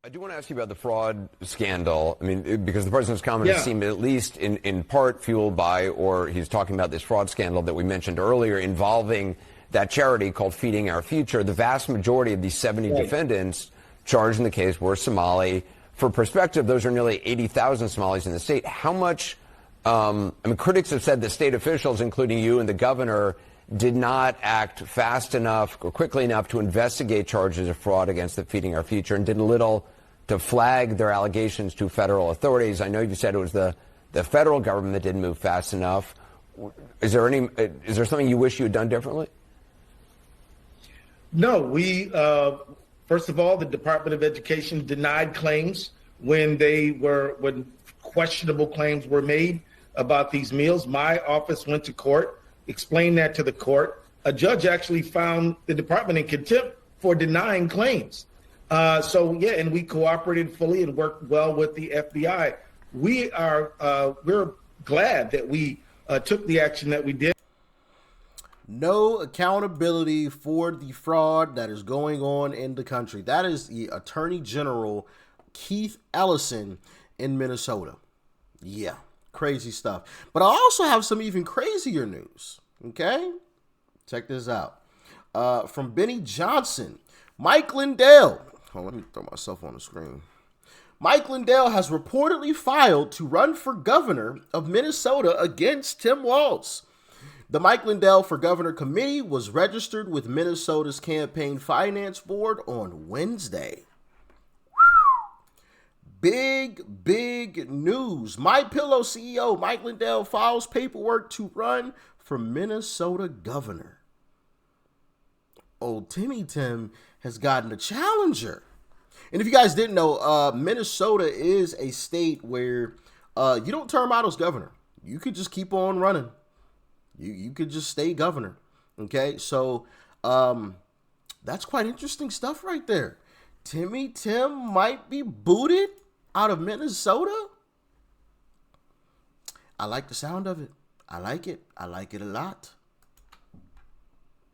I do want to ask you about the fraud scandal. I mean, because the president's comments seem at least in part fueled by, or he's talking about this fraud scandal that we mentioned earlier involving that charity called Feeding Our Future. The vast majority of these 70 defendants charged in the case were Somali. For perspective, those are nearly 80,000 Somalis in the state. How much, critics have said that state officials, including you and the governor, did not act fast enough or quickly enough to investigate charges of fraud against the Feeding Our Future and did little to flag their allegations to federal authorities. I know you said it was the federal government that didn't move fast enough. Is there something you wish you had done differently? No, first of all, the Department of Education denied claims when questionable claims were made about these meals. My office went to court, explained that to the court. A judge actually found the department in contempt for denying claims. And we cooperated fully and worked well with the FBI. We're glad that we took the action that we did. No accountability for the fraud that is going on in the country. That is the Attorney General Keith Ellison in Minnesota. Yeah, crazy stuff. But I also have some even crazier news. Okay, check this out. From Benny Johnson, Mike Lindell. Oh, let me throw myself on the screen. Mike Lindell has reportedly filed to run for governor of Minnesota against Tim Walz. The Mike Lindell for Governor Committee was registered with Minnesota's Campaign Finance Board on Wednesday. Big news. MyPillow CEO Mike Lindell files paperwork to run for Minnesota governor. Old Timmy Tim has gotten a challenger. And if you guys didn't know, Minnesota is a state where you don't term out as governor. You could just keep on running. You could just stay governor. Okay, so that's quite interesting stuff right there. Timmy Tim might be booted out of Minnesota. I like the sound of it. I like it. I like it a lot.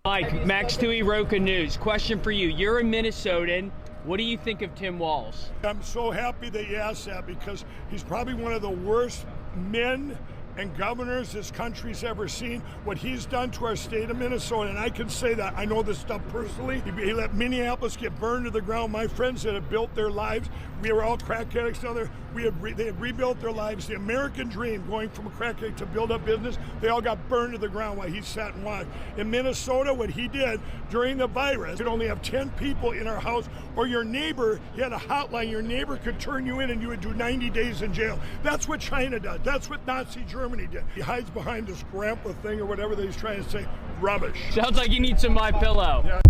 Mike, Max Tui, Roca News. Question for you. You're a Minnesotan. What do you think of Tim Walz? I'm so happy that you asked that because he's probably one of the worst men and governors this country's ever seen. What he's done to our state of Minnesota, and I can say that, I know this stuff personally. He let Minneapolis get burned to the ground. My friends that have built their lives, we were all crack addicts together. They had rebuilt their lives. The American dream, going from a crack addict to build up business, they all got burned to the ground while he sat and watched. In Minnesota, what he did during the virus, you'd only have 10 people in our house, or your neighbor, he had a hotline, your neighbor could turn you in and you would do 90 days in jail. That's what China does. That's what Nazi Germany did. He hides behind this grandpa thing or whatever that he's trying to say. Rubbish. Sounds like you need some MyPillow. Yeah.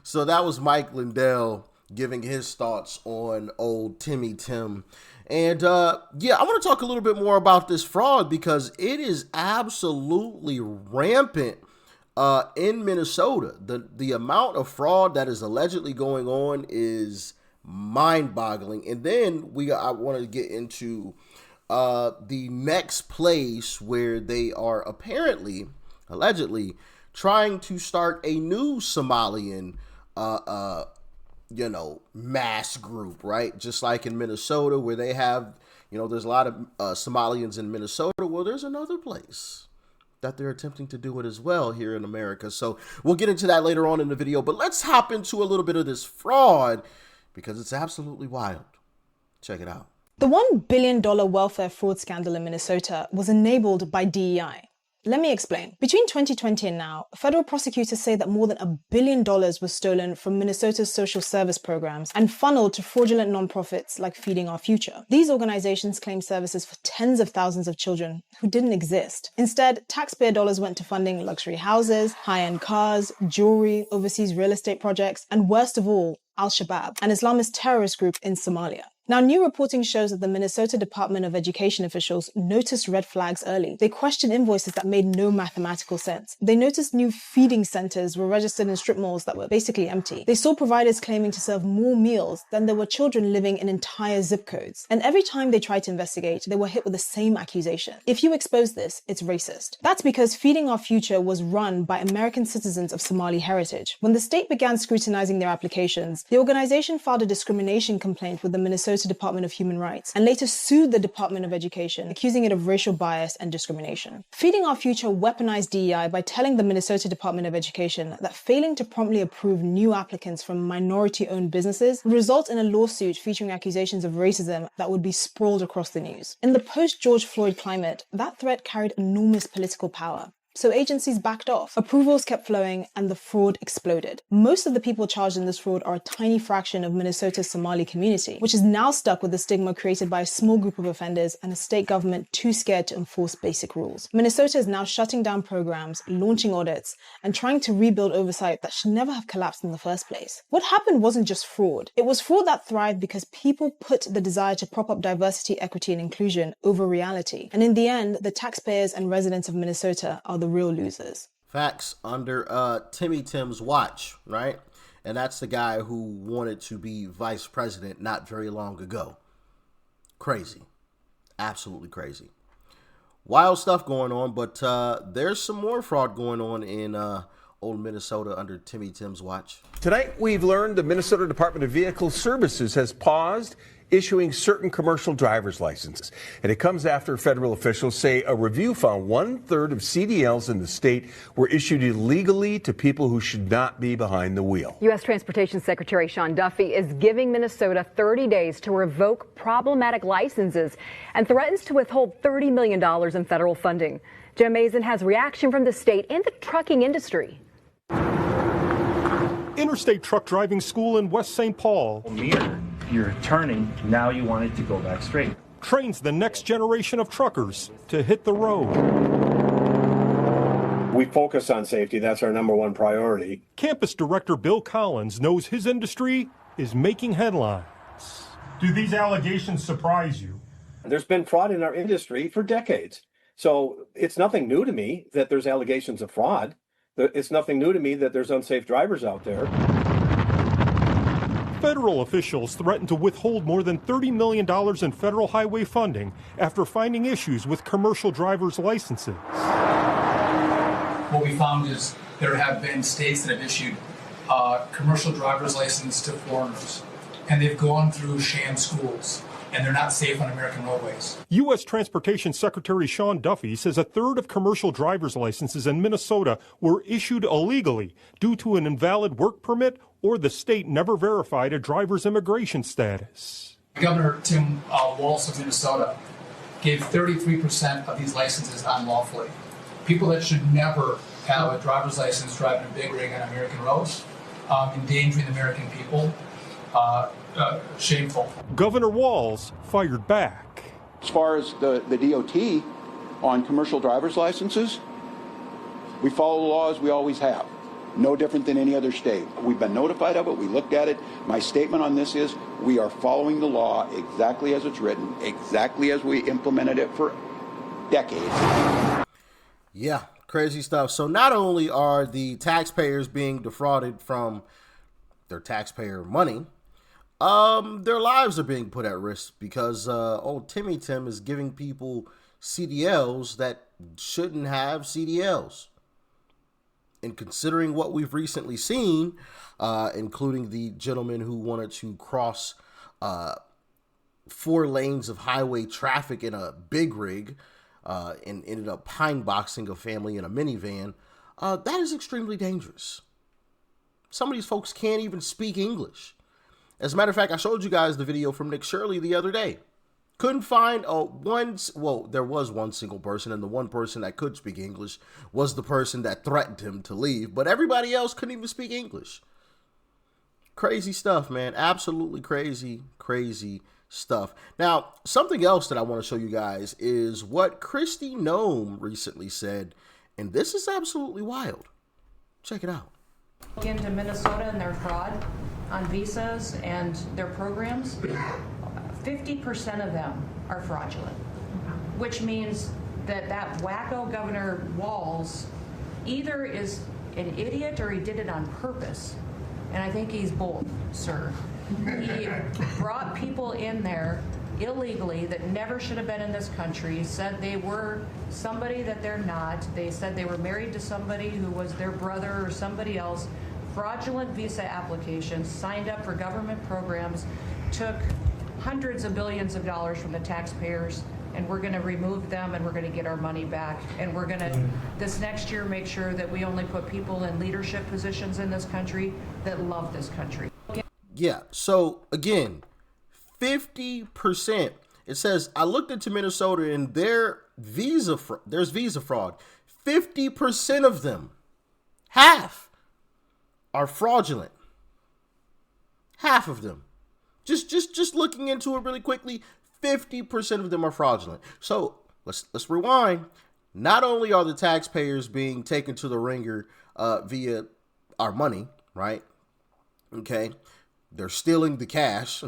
So that was Mike Lindell giving his thoughts on old Timmy Tim. And I want to talk a little bit more about this fraud because it is absolutely rampant in Minnesota. The amount of fraud that is allegedly going on is mind-boggling. And then I want to get into the next place where they are allegedly trying to start a new Somalian mass group, right? Just like in Minnesota where they have, there's a lot of Somalians in Minnesota. Well, there's another place that they're attempting to do it as well here in America. So we'll get into that later on in the video, but let's hop into a little bit of this fraud because it's absolutely wild. Check it out. The $1 billion welfare fraud scandal in Minnesota was enabled by DEI. Let me explain. Between 2020 and now, federal prosecutors say that more than $1 billion was stolen from Minnesota's social service programs and funneled to fraudulent nonprofits like Feeding Our Future. These organizations claim services for tens of thousands of children who didn't exist. Instead, taxpayer dollars went to funding luxury houses, high-end cars, jewelry, overseas real estate projects, and worst of all, Al-Shabaab, an Islamist terrorist group in Somalia. Now, new reporting shows that the Minnesota Department of Education officials noticed red flags early. They questioned invoices that made no mathematical sense. They noticed new feeding centers were registered in strip malls that were basically empty. They saw providers claiming to serve more meals than there were children living in entire zip codes. And every time they tried to investigate, they were hit with the same accusation. If you expose this, it's racist. That's because Feeding Our Future was run by American citizens of Somali heritage. When the state began scrutinizing their applications, the organization filed a discrimination complaint with the Minnesota Department of Human Rights and later sued the Department of Education, accusing it of racial bias and discrimination. Feeding Our Future weaponized DEI by telling the Minnesota Department of Education that failing to promptly approve new applicants from minority-owned businesses would result in a lawsuit featuring accusations of racism that would be sprawled across the news. In the post-George Floyd climate, that threat carried enormous political power. So agencies backed off, approvals kept flowing, and the fraud exploded. Most of the people charged in this fraud are a tiny fraction of Minnesota's Somali community, which is now stuck with the stigma created by a small group of offenders and a state government too scared to enforce basic rules. Minnesota is now shutting down programs, launching audits, and trying to rebuild oversight that should never have collapsed in the first place. What happened wasn't just fraud. It was fraud that thrived because people put the desire to prop up diversity, equity, and inclusion over reality. And in the end, the taxpayers and residents of Minnesota are the real losers. Facts under Timmy Tim's watch, right? And that's the guy who wanted to be vice president not very long ago. Crazy. Absolutely crazy. Wild stuff going on, but there's some more fraud going on in old Minnesota under Timmy Tim's watch. Tonight, we've learned the Minnesota Department of Vehicle Services has paused issuing certain commercial driver's licenses. And it comes after federal officials say a review found 1/3 of CDLs in the state were issued illegally to people who should not be behind the wheel. U.S. Transportation Secretary Sean Duffy is giving Minnesota 30 days to revoke problematic licenses and threatens to withhold $30 million in federal funding. Jim Mason has reaction from the state and the trucking industry. Interstate Truck Driving School in West St. Paul. You're turning, now you want it to go back straight. Trains the next generation of truckers to hit the road. We focus on safety. That's our number one priority. Campus Director Bill Collins knows his industry is making headlines. Do these allegations surprise you? There's been fraud in our industry for decades. So it's nothing new to me that there's allegations of fraud. It's nothing new to me that there's unsafe drivers out there. Federal officials threatened to withhold more than $30 million in federal highway funding after finding issues with commercial driver's licenses. What we found is there have been states that have issued commercial driver's license to foreigners, and they've gone through sham schools, and they're not safe on American roadways. U.S. Transportation Secretary Sean Duffy says 1/3 of commercial driver's licenses in Minnesota were issued illegally due to an invalid work permit or the state never verified a driver's immigration status. Governor Tim Walz of Minnesota gave 33% of these licenses unlawfully. People that should never have a driver's license driving a big rig on American roads, endangering the American people. Shameful. Governor Walz fired back. As far as the DOT on commercial driver's licenses, we follow the law as we always have. No different than any other state. We've been notified of it. We looked at it. My statement on this is we are following the law exactly as it's written, exactly as we implemented it for decades. Yeah, crazy stuff. So not only are the taxpayers being defrauded from their taxpayer money, their lives are being put at risk because old Timmy Tim is giving people CDLs that shouldn't have CDLs. And considering what we've recently seen, including the gentleman who wanted to cross 4 lanes of highway traffic in a big rig and ended up pine boxing a family in a minivan, that is extremely dangerous. Some of these folks can't even speak English. As a matter of fact, I showed you guys the video from Nick Shirley the other day. Couldn't find there was one single person, and the one person that could speak English was the person that threatened him to leave, but everybody else couldn't even speak English. Crazy stuff, man. Absolutely crazy, crazy stuff. Now, something else that I want to show you guys is what Kristi Noem recently said, and this is absolutely wild. Check it out. Look into Minnesota and their fraud on visas and their programs. 50% of them are fraudulent, which means that wacko Governor Walz either is an idiot or he did it on purpose. And I think he's both, sir. He brought people in there illegally that never should have been in this country, said they were somebody that they're not. They said they were married to somebody who was their brother or somebody else. Fraudulent visa applications, signed up for government programs, took hundreds of billions of dollars from the taxpayers, and we're going to remove them and we're going to get our money back. And we're going to, this next year, make sure that we only put people in leadership positions in this country that love this country. Yeah, so again, 50%. It says, I looked into Minnesota and there's visa fraud. 50% of them, half, are fraudulent. Half of them. Just looking into it really quickly, 50% of them are fraudulent. So let's rewind. Not only are the taxpayers being taken to the ringer via our money, right? Okay. They're stealing the cash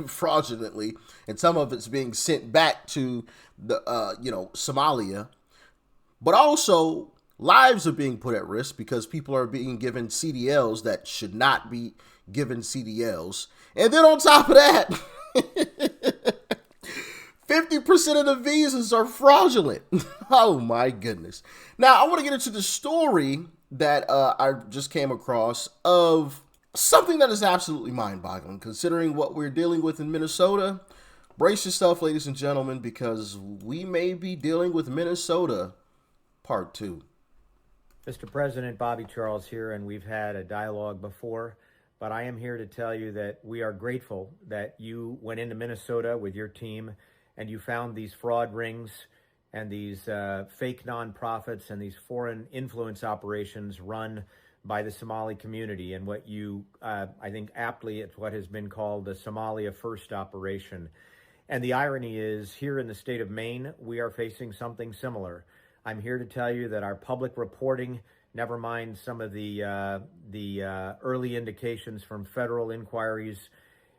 fraudulently, and some of it's being sent back to the Somalia. But also lives are being put at risk because people are being given CDLs that should not be given CDLs. And then on top of that, 50% of the visas are fraudulent. Oh my goodness. Now I want to get into the story that I just came across of something that is absolutely mind-boggling considering what we're dealing with in Minnesota. Brace yourself, ladies and gentlemen, because we may be dealing with Minnesota Part 2. Mr. President, Bobby Charles here, and we've had a dialogue before, but I am here to tell you that we are grateful that you went into Minnesota with your team and you found these fraud rings and these fake nonprofits and these foreign influence operations run by the Somali community, and what you, I think aptly, it's what has been called the Somalia First operation. And the irony is, here in the state of Maine, we are facing something similar. I'm here to tell you that our public reporting, never mind some of the early indications from federal inquiries,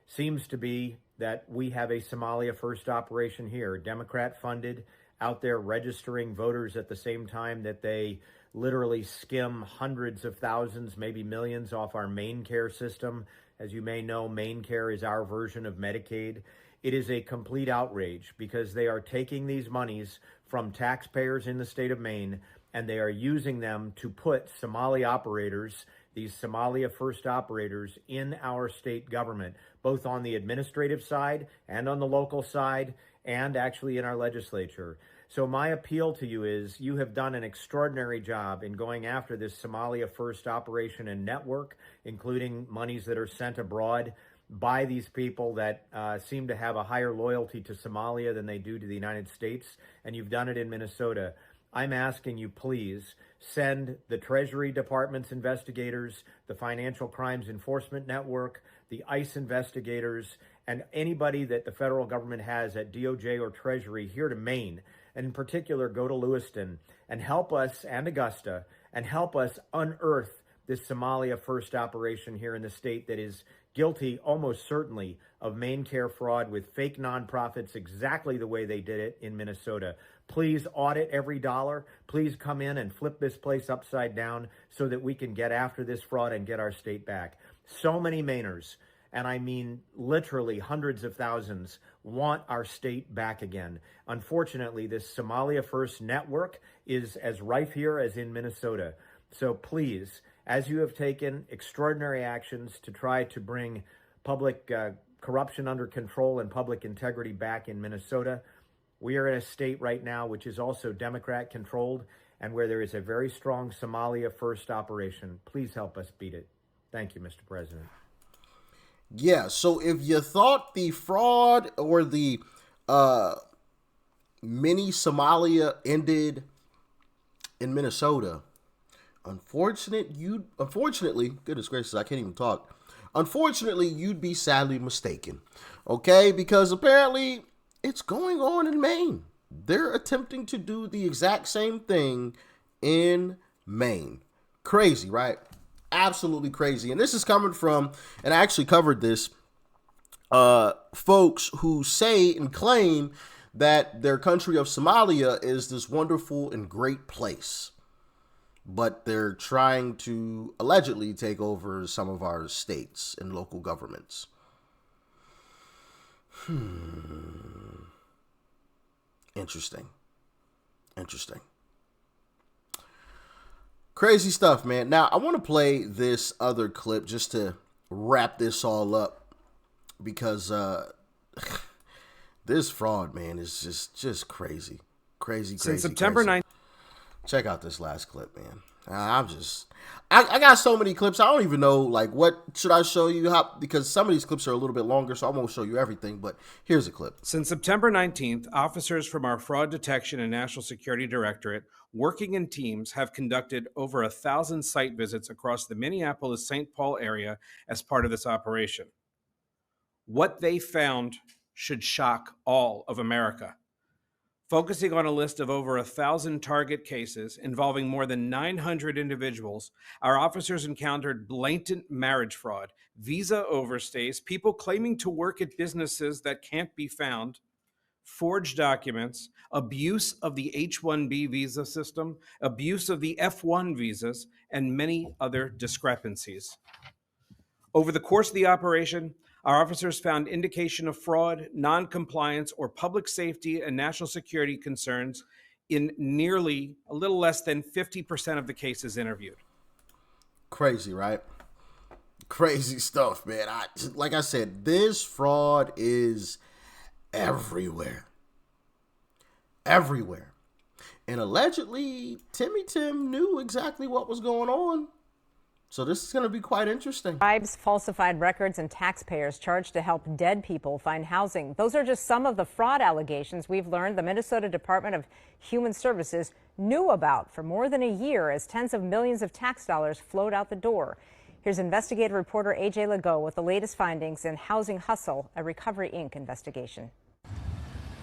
seems to be that we have a Somalia First operation here, Democrat funded, out there registering voters at the same time that they literally skim hundreds of thousands, maybe millions off our Maine Care system. As you may know, Maine Care is our version of Medicaid. It is a complete outrage because they are taking these monies from taxpayers in the state of Maine and they are using them to put Somali operators, these Somalia First operators, in our state government, both on the administrative side and on the local side and actually in our legislature. So my appeal to you is you have done an extraordinary job in going after this Somalia First operation and network, including monies that are sent abroad by these people that seem to have a higher loyalty to Somalia than they do to the United States, and you've done it in Minnesota. I'm asking you, please, send the Treasury Department's investigators, the Financial Crimes Enforcement Network, the ICE investigators, and anybody that the federal government has at DOJ or Treasury here to Maine, and in particular, go to Lewiston and help us, and Augusta, and help us unearth this Somalia First operation here in the state that is guilty, almost certainly, of Maine Care fraud with fake nonprofits exactly the way they did it in Minnesota. Please audit every dollar. Please come in and flip this place upside down so that we can get after this fraud and get our state back. So many Mainers, and I mean literally hundreds of thousands, want our state back again. Unfortunately, this Somalia First network is as rife here as in Minnesota. So please, as you have taken extraordinary actions to try to bring public corruption under control and public integrity back in Minnesota, we are in a state right now which is also Democrat controlled and where there is a very strong Somalia First operation. Please help us beat it. Thank you, Mr. President. Yeah, so if you thought the fraud or the mini Somalia ended in Minnesota, unfortunately, goodness gracious, I can't even talk. Unfortunately, you'd be sadly mistaken, okay? Because apparently it's going on in Maine. They're attempting to do the exact same thing in Maine. Crazy, right? Absolutely crazy. And this is coming from, and I actually covered this folks who say and claim that their country of Somalia is this wonderful and great place, but they're trying to allegedly take over some of our states and local governments. Interesting. Crazy stuff, man. Now, I want to play this other clip just to wrap this all up, because this fraud, man, is just crazy. Since September 9th. Check out this last clip, man. I got so many clips. I don't even know, like, what should I show you? Because some of these clips are a little bit longer, so I won't show you everything, but here's a clip. Since September 19th, officers from our Fraud Detection and National Security Directorate, working in teams, have conducted over 1,000 site visits across the Minneapolis-St. Paul area as part of this operation. What they found should shock all of America. Focusing on a list of over 1,000 target cases involving more than 900 individuals, our officers encountered blatant marriage fraud, visa overstays, people claiming to work at businesses that can't be found, forged documents, abuse of the H-1B visa system, abuse of the F-1 visas, and many other discrepancies. Over the course of the operation, our officers found indication of fraud, non-compliance, or public safety and national security concerns in nearly a little less than 50% of the cases interviewed. Crazy, right? Crazy stuff, man. Like I said, this fraud is everywhere. Everywhere. And allegedly, Timmy Tim knew exactly what was going on. So this is going to be quite interesting. Tribes falsified records and taxpayers charged to help dead people find housing. Those are just some of the fraud allegations we've learned the Minnesota Department of Human Services knew about for more than a year as tens of millions of tax dollars flowed out the door. Here's investigative reporter AJ Legault with the latest findings in Housing Hustle, a Recovery Inc. investigation.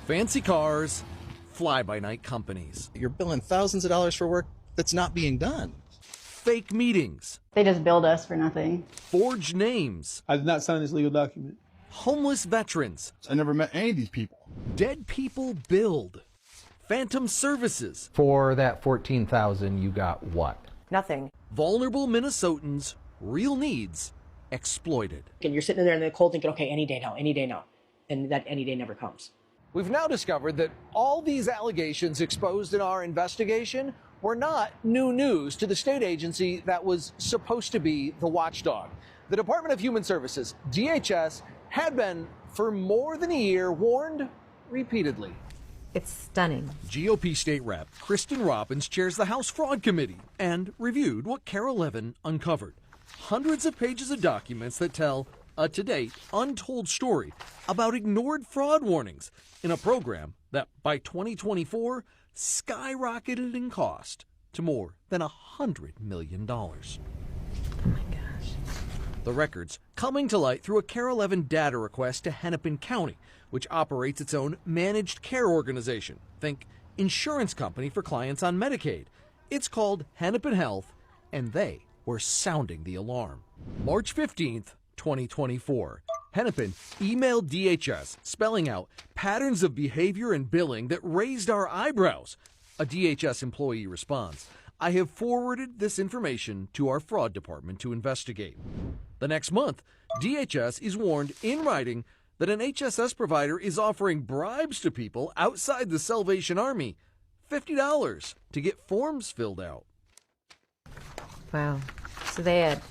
Fancy cars, fly-by-night companies. You're billing thousands of dollars for work that's not being done. Fake meetings. They just billed us for nothing. Forged names. I did not sign this legal document. Homeless veterans. I never met any of these people. Dead people billed. Phantom services. For that $14,000, you got what? Nothing. Vulnerable Minnesotans' real needs exploited. And you're sitting there in the cold thinking, okay, any day now. And that any day never comes. We've now discovered that all these allegations exposed in our investigation were not new news to the state agency that was supposed to be the watchdog. The Department of Human Services, DHS, had been, for more than a year, warned repeatedly. It's stunning. GOP State Rep Kristen Robbins chairs the House Fraud Committee and reviewed what Carol Levin uncovered. Hundreds of pages of documents that tell a to-date untold story about ignored fraud warnings in a program that by 2024 skyrocketed in cost to more than $100 million. Oh my gosh. The records coming to light through a Carol Levin data request to Hennepin County, which operates its own managed care organization. Think insurance company for clients on Medicaid. It's called Hennepin Health, and they were sounding the alarm. March 15th, 2024. Hennepin emailed DHS spelling out patterns of behavior and billing that raised our eyebrows. A DHS employee responds, "I have forwarded this information to our fraud department to investigate." The next month, DHS is warned in writing that an HSS provider is offering bribes to people outside the Salvation Army, $50 to get forms filled out. Wow. So they had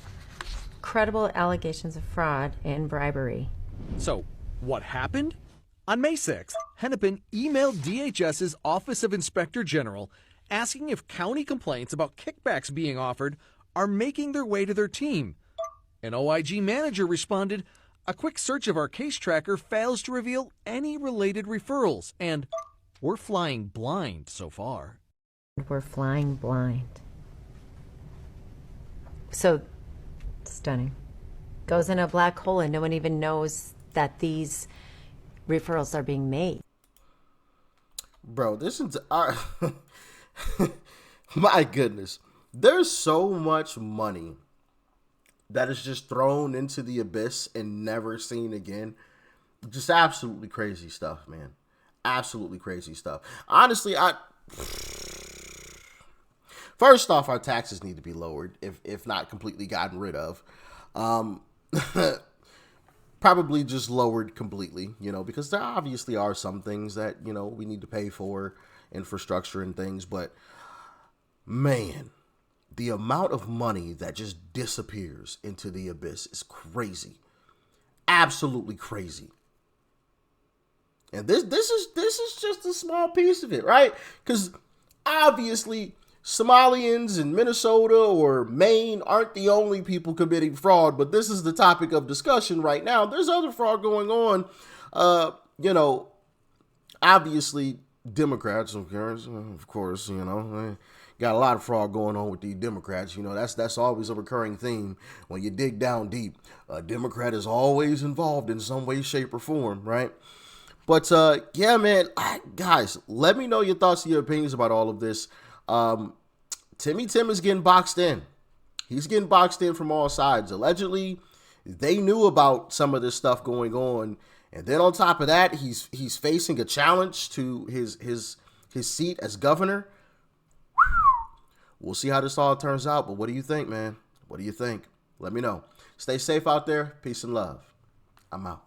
credible allegations of fraud and bribery. So, what happened? On May 6th, Hennepin emailed DHS's Office of Inspector General asking if county complaints about kickbacks being offered are making their way to their team. An OIG manager responded, "A quick search of our case tracker fails to reveal any related referrals, and we're flying blind so far." We're flying blind. So, stunning. Goes in a black hole and no one even knows that these referrals are being made. Bro, this is my goodness. There's so much money that is just thrown into the abyss and never seen again Just absolutely crazy stuff, man. Absolutely crazy stuff. Honestly, first off, our taxes need to be lowered, if not completely gotten rid of. Probably just lowered completely, because there obviously are some things that, we need to pay for, infrastructure and things. But, man, the amount of money that just disappears into the abyss is crazy. Absolutely crazy. And this is just a small piece of it, right? Because obviously Somalians in Minnesota or Maine aren't the only people committing fraud, but this is the topic of discussion right now. There's other fraud going on. Obviously Democrats, of course, got a lot of fraud going on with the Democrats. That's always a recurring theme. When you dig down deep, a Democrat is always involved in some way, shape, or form, right? But, yeah, man, guys, let me know your thoughts and your opinions about all of this. Timmy Tim is getting boxed in. He's getting boxed in from all sides. Allegedly, they knew about some of this stuff going on. And then on top of that, he's facing a challenge to his seat as governor. We'll see how this all turns out. But what do you think, man? What do you think? Let me know. Stay safe out there. Peace and love. I'm out.